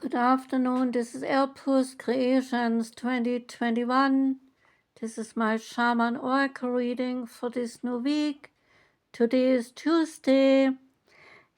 Good afternoon, this is Elpus Creations 2021. This is my Shaman Oracle reading for this new week. Today is Tuesday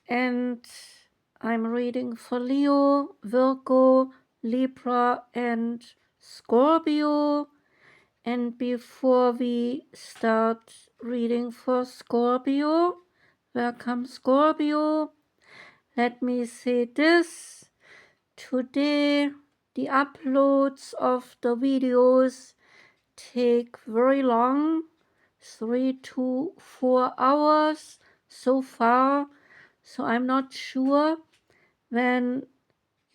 and I'm reading for Leo, Virgo, Libra and Scorpio. And before we start reading for Scorpio, welcome Scorpio, let me say this. Today, the uploads of the videos take very long, 3 to 4 hours so far, so I'm not sure when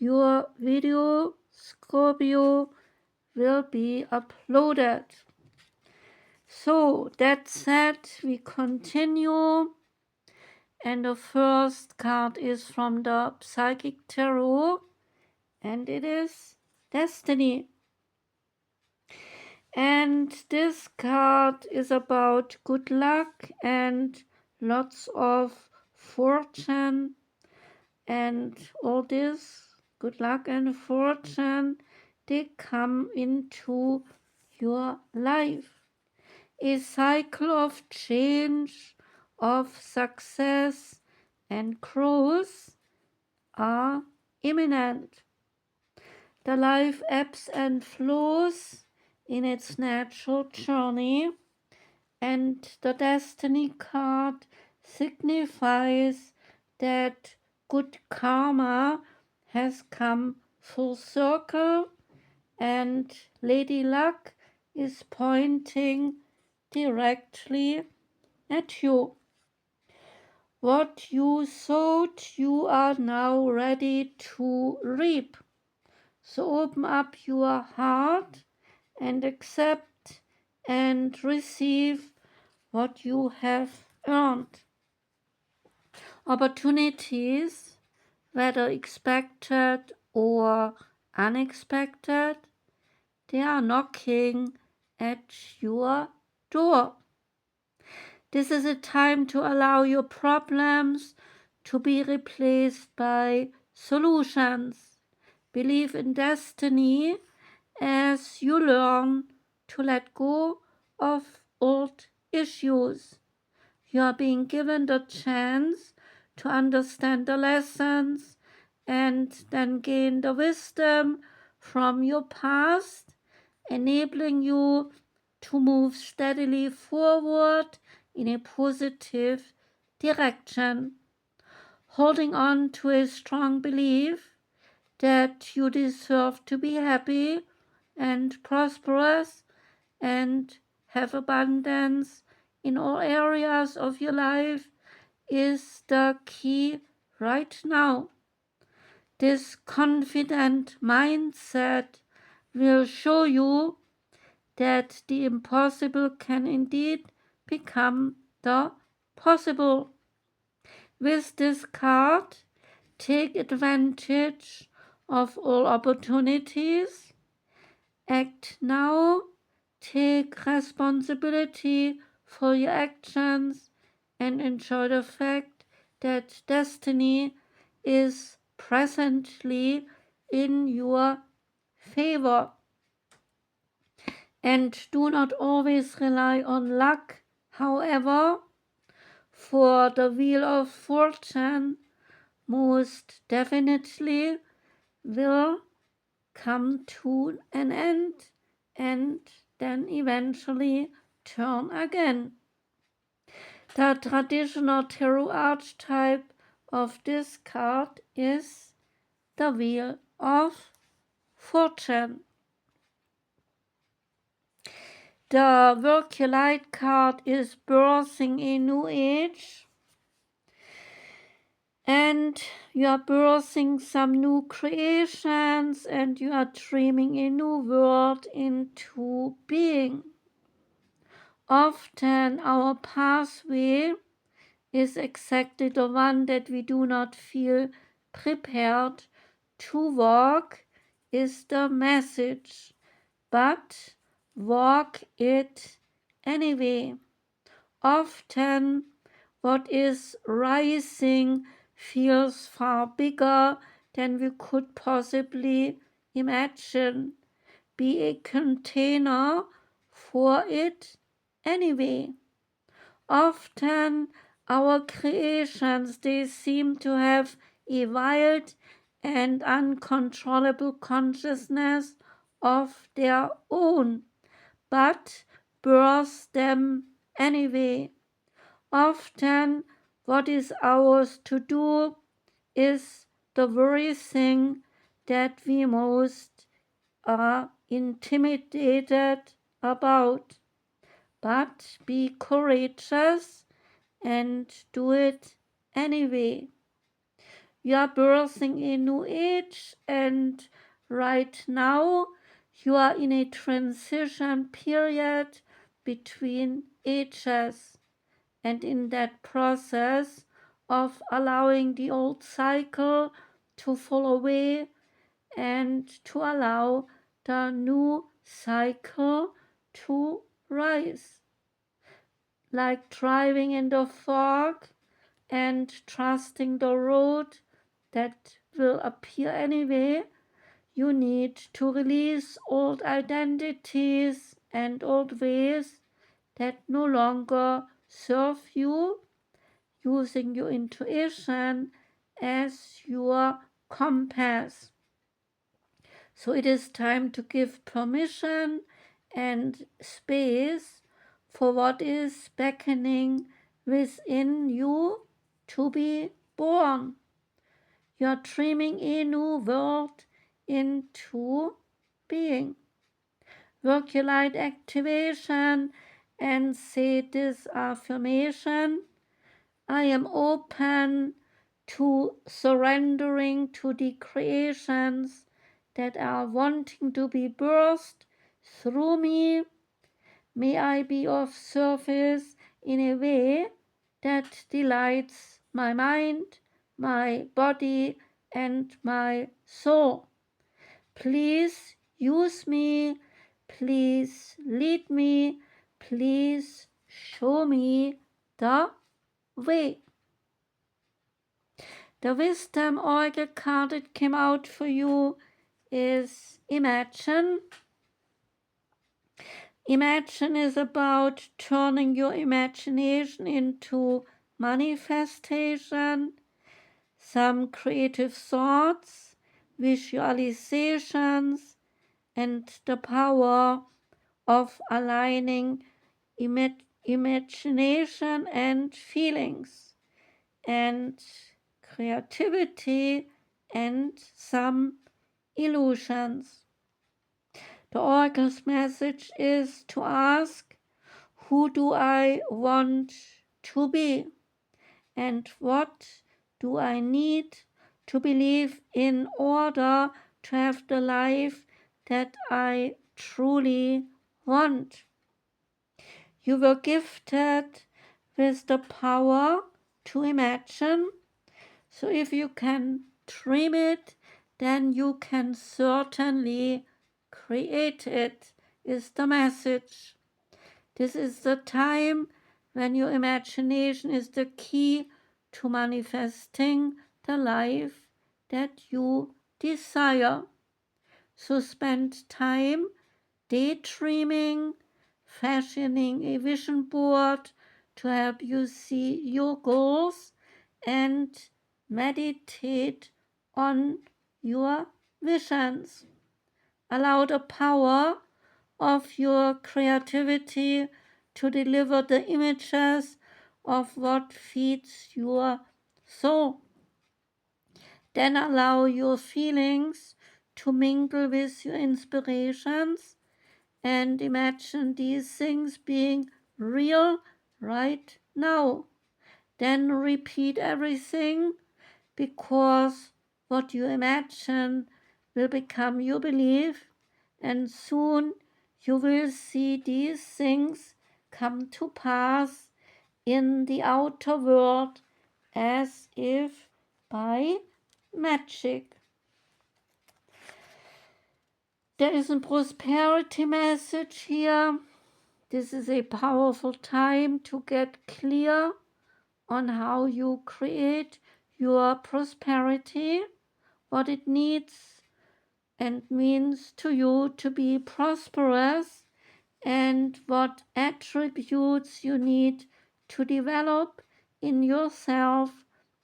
your video, Scorpio, will be uploaded. So, that said, we continue, and the first card is from the Psychic Tarot, and it is Destiny. And this card is about good luck and lots of fortune, and all this good luck and fortune, they come into your life. A cycle of change, of success and growth are imminent. The life ebbs and flows in its natural journey, and the Destiny card signifies that good karma has come full circle, and Lady Luck is pointing directly at you. What you sowed, you are now ready to reap. So open up your heart and accept and receive what you have earned. Opportunities, whether expected or unexpected, they are knocking at your door. This is a time to allow your problems to be replaced by solutions. Believe in destiny as you learn to let go of old issues. You are being given the chance to understand the lessons and then gain the wisdom from your past, enabling you to move steadily forward in a positive direction. Holding on to a strong belief that you deserve to be happy and prosperous and have abundance in all areas of your life is the key right now. This confident mindset will show you that the impossible can indeed become the possible. With this card, take advantage of all opportunities. Act now, take responsibility for your actions, and enjoy the fact that destiny is presently in your favor. And do not always rely on luck, however, for the wheel of fortune most definitely will come to an end and then eventually turn again. The traditional tarot archetype of this card is the Wheel of Fortune. The Work Your Light card is birthing a new age, and you are birthing some new creations, and you are dreaming a new world into being. Often our pathway is exactly the one that we do not feel prepared to walk, is the message, but walk it anyway. Often what is rising feels far bigger than we could possibly imagine, be a container for it anyway. Often our creations, they seem to have a wild and uncontrollable consciousness of their own, but birth them anyway. Often what is ours to do is the very thing that we most are intimidated about. But be courageous and do it anyway. You are birthing a new age, and right now you are in a transition period between ages. And in that process of allowing the old cycle to fall away and to allow the new cycle to rise. Like driving in the fog and trusting the road that will appear anyway, you need to release old identities and old ways that no longer serve you, using your intuition as your compass. So it is time to give permission and space for what is beckoning within you to be born. You're dreaming a new world into being. Work your light activation and say this affirmation: I am open to surrendering to the creations that are wanting to be birthed through me. May I be of service in a way that delights my mind, my body, and my soul. Please use me. Please lead me. Please show me the way. The wisdom oracle card that came out for you is Imagine. Imagine is about turning your imagination into manifestation, some creative thoughts, visualizations, and the power of aligning imagination and feelings, and creativity and some illusions. The oracle's message is to ask, who do I want to be? And what do I need to believe in order to have the life that I truly want? You were gifted with the power to imagine. So if you can dream it, then you can certainly create it, is the message. This is the time when your imagination is the key to manifesting the life that you desire. So spend time daydreaming, fashioning a vision board to help you see your goals, and meditate on your visions. Allow the power of your creativity to deliver the images of what feeds your soul. Then allow your feelings to mingle with your inspirations and imagine these things being real right now. Then repeat everything, because what you imagine will become your belief, and soon you will see these things come to pass in the outer world as if by magic. There is a prosperity message here. This is a powerful time to get clear on how you create your prosperity, what it needs and means to you to be prosperous, and what attributes you need to develop in yourself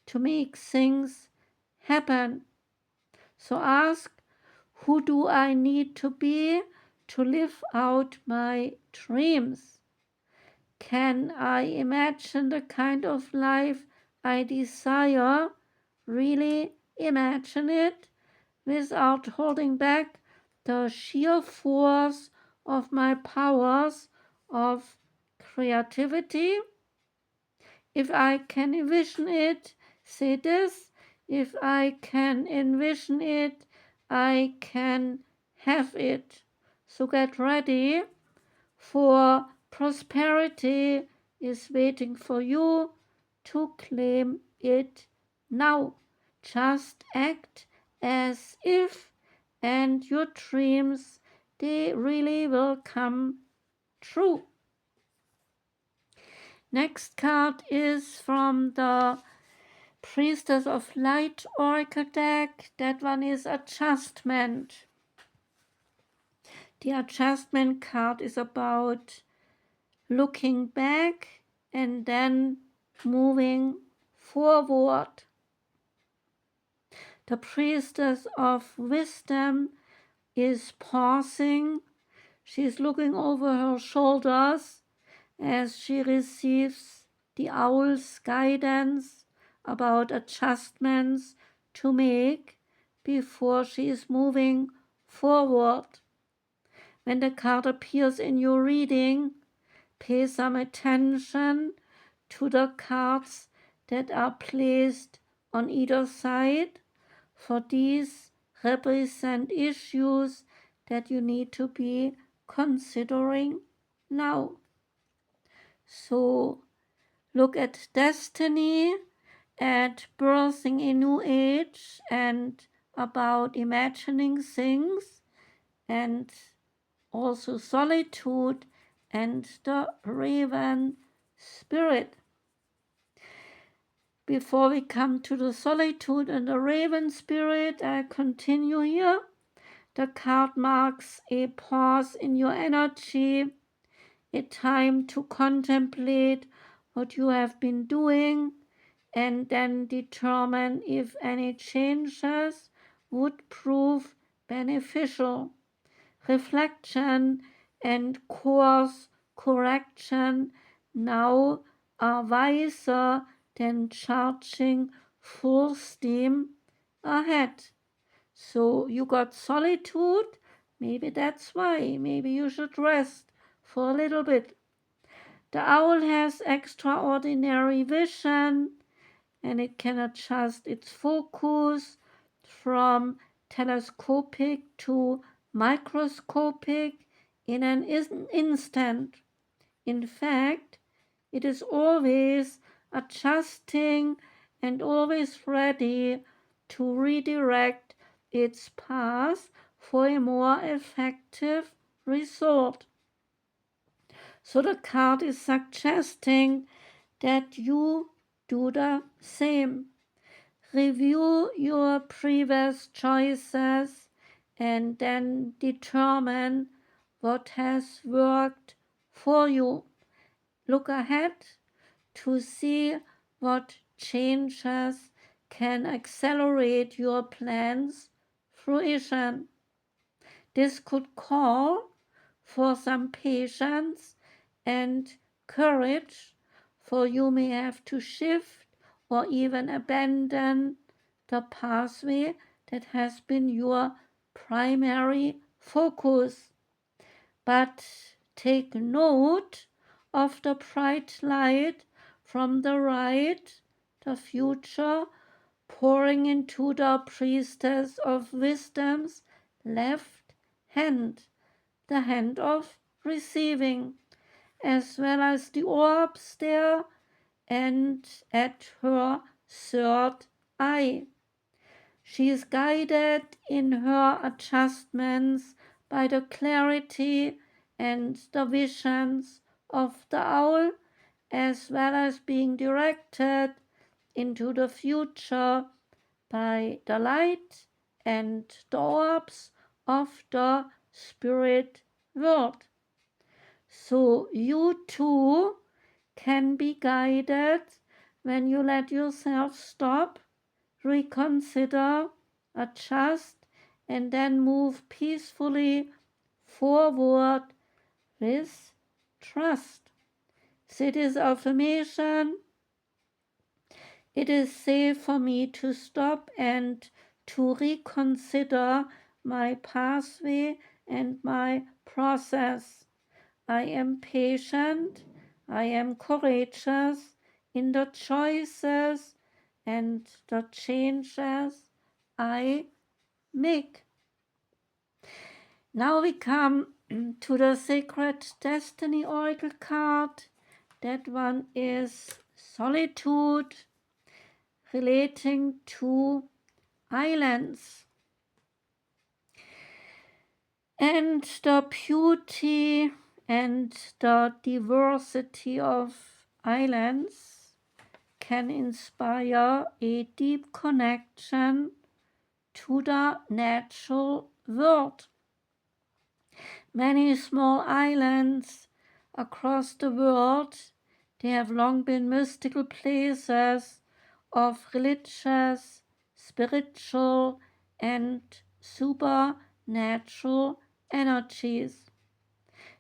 to make things happen. So ask, who do I need to be to live out my dreams? Can I imagine the kind of life I desire? Really imagine it without holding back the sheer force of my powers of creativity? If I can envision it, say this, if I can envision it, I can have it. So get ready, for prosperity is waiting for you to claim it now. Just act as if, and your dreams, they really will come true. Next card is from the Priestess of Light Oracle deck. That one is Adjustment. The Adjustment card is about looking back and then moving forward. The Priestess of Wisdom is pausing. She is looking over her shoulders as she receives the owl's guidance about adjustments to make before she is moving forward. When the card appears in your reading, pay some attention to the cards that are placed on either side, for these represent issues that you need to be considering now. So look at destiny, at birthing a new age, and about imagining things, and also solitude and the raven spirit. Before we come to the solitude and the raven spirit, I continue here. The card marks a pause in your energy, a time to contemplate what you have been doing and then determine if any changes would prove beneficial. Reflection and course correction now are wiser than charging full steam ahead. So you got solitude, maybe that's why, maybe you should rest for a little bit. The owl has extraordinary vision, and it can adjust its focus from telescopic to microscopic in an instant. In fact, it is always adjusting and always ready to redirect its path for a more effective result. So the card is suggesting that you do the same. Review your previous choices and then determine what has worked for you. Look ahead to see what changes can accelerate your plans' fruition. This could call for some patience and courage, for you may have to shift or even abandon the pathway that has been your primary focus. But take note of the bright light from the right, the future pouring into the Priestess of Wisdom's left hand, the hand of receiving, as well as the orbs there and at her third eye. She is guided in her adjustments by the clarity and the visions of the owl, as well as being directed into the future by the light and the orbs of the spirit world. So you too can be guided when you let yourself stop, reconsider, adjust, and then move peacefully forward with trust. Say this affirmation: it is safe for me to stop and to reconsider my pathway and my process. I am patient, I am courageous in the choices and the changes I make. Now we come to the Sacred Destiny Oracle card. That one is Solitude, relating to islands. And the beauty and the diversity of islands can inspire a deep connection to the natural world. Many small islands across the world, they have long been mystical places of religious, spiritual, and supernatural energies.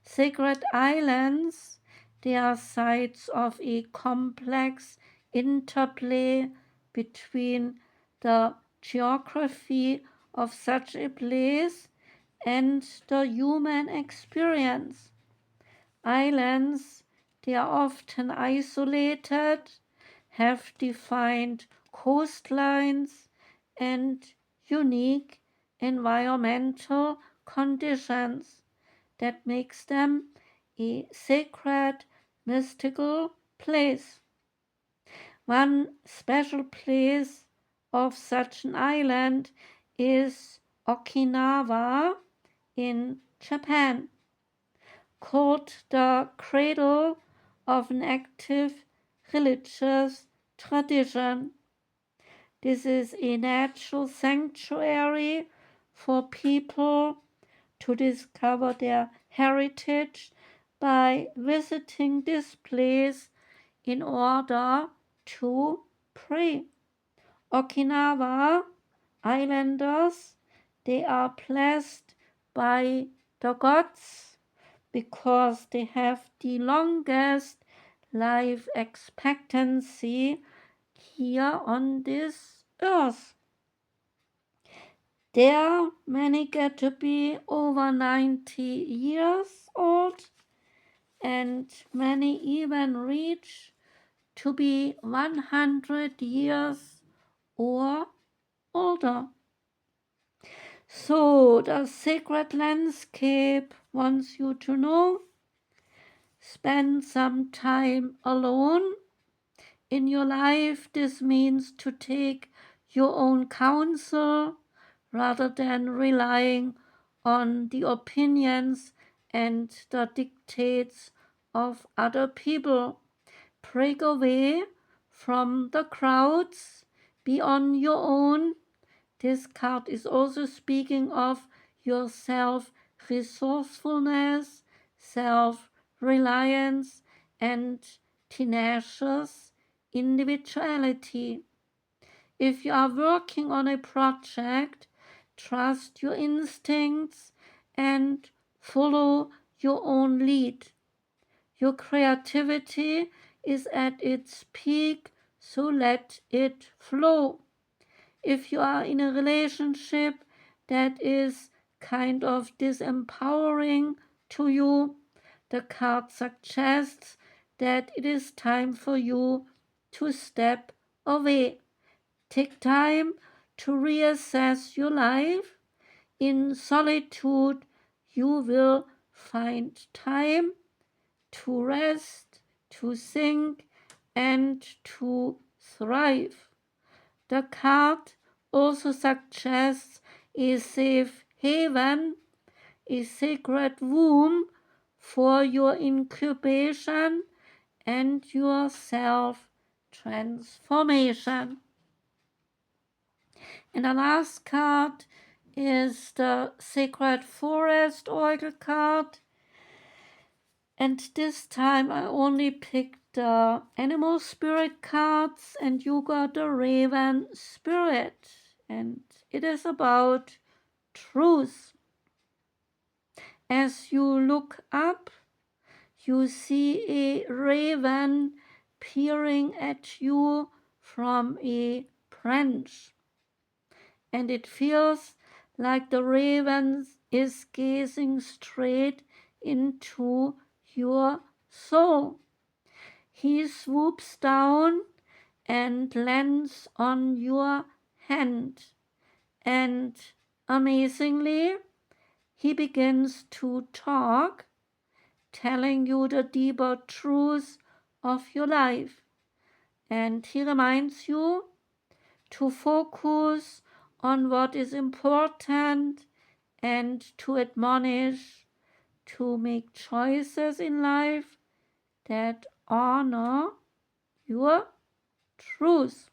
Sacred islands, they are sites of a complex interplay between the geography of such a place and the human experience. Islands, they are often isolated, have defined coastlines, and unique environmental conditions that makes them a sacred, mystical place. One special place of such an island is Okinawa in Japan, called the cradle of an active religious tradition. This is a natural sanctuary for people to discover their heritage by visiting this place in order to pray. Okinawa Islanders, they are blessed by the gods because they have the longest life expectancy here on this earth. There, many get to be over 90 years old, and many even reach to be 100 years or older. So, the sacred landscape wants you to know: spend some time alone in your life. This means to take your own counsel rather than relying on the opinions and the dictates of other people. Break away from the crowds, be on your own. This card is also speaking of your self-resourcefulness, self-reliance, and tenacious individuality. If you are working on a project, trust your instincts and follow your own lead. Your creativity is at its peak, so let it flow. If you are in a relationship that is kind of disempowering to you, the card suggests that it is time for you to step away. Take time to reassess your life. In solitude, you will find time to rest, to think, and to thrive. The card also suggests a safe haven, a sacred womb for your incubation and your self-transformation. And the last card is the Sacred Forest Oracle card. And this time I only picked the Animal Spirit cards, and you got the Raven Spirit. And it is about truth. As you look up, you see a raven peering at you from a branch. And it feels like the raven is gazing straight into your soul. He swoops down and lands on your hand. And amazingly, he begins to talk, telling you the deeper truths of your life. And he reminds you to focus on what is important and to admonish to make choices in life that honor your truth.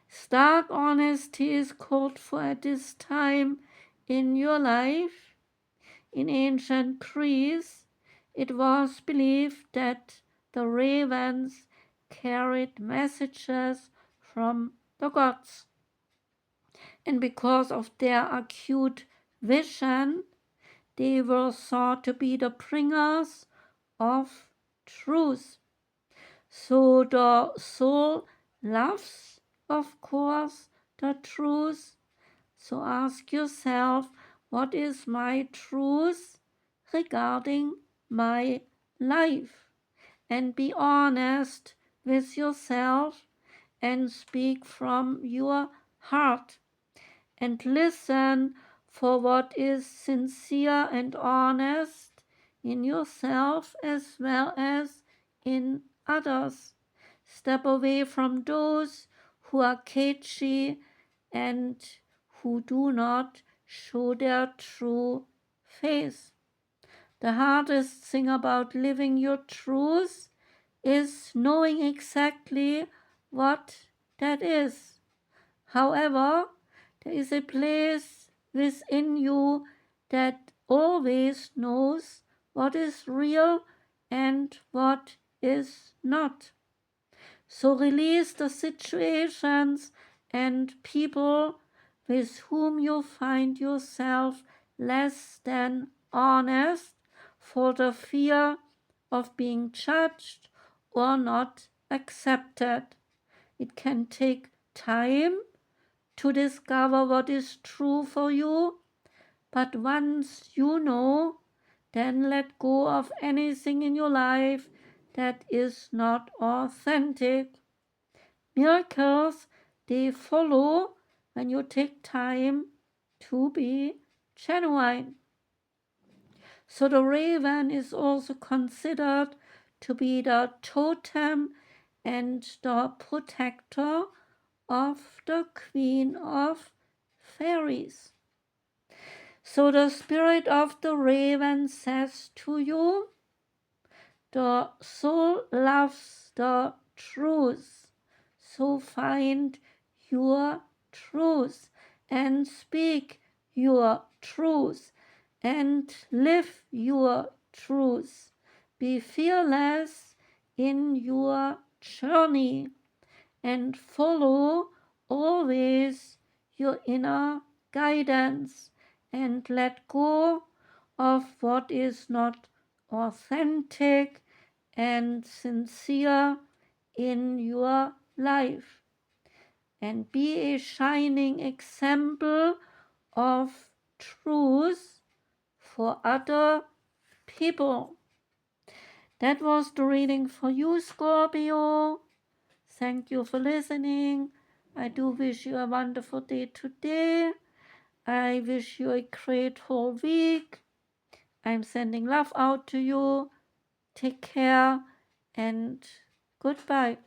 Stark honesty is called for at this time in your life. In ancient Greece, it was believed that the ravens carried messages from the gods. And because of their acute vision, they were thought to be the bringers of truth. So the soul loves, of course, the truth. So ask yourself, what is my truth regarding my life? And be honest with yourself and speak from your heart. And listen for what is sincere and honest in yourself as well as in others. Step away from those who are cagey and who do not show their true face. The hardest thing about living your truth is knowing exactly what that is. However, there is a place within you that always knows what is real and what is not. So release the situations and people with whom you find yourself less than honest for the fear of being judged or not accepted. It can take time to discover what is true for you, but once you know, then let go of anything in your life that is not authentic. Miracles, they follow when you take time to be genuine. So the raven is also considered to be the totem and the protector of the Queen of Fairies. So the spirit of the raven says to you, the soul loves the truth, so find your truth and speak your truth and live your truth. Be fearless in your journey and follow always your inner guidance and let go of what is not authentic and sincere in your life, and be a shining example of truth for other people. That was the reading for you, Scorpio. Thank you for listening. I do wish you a wonderful day today. I wish you a great whole week. I'm sending love out to you. Take care and goodbye.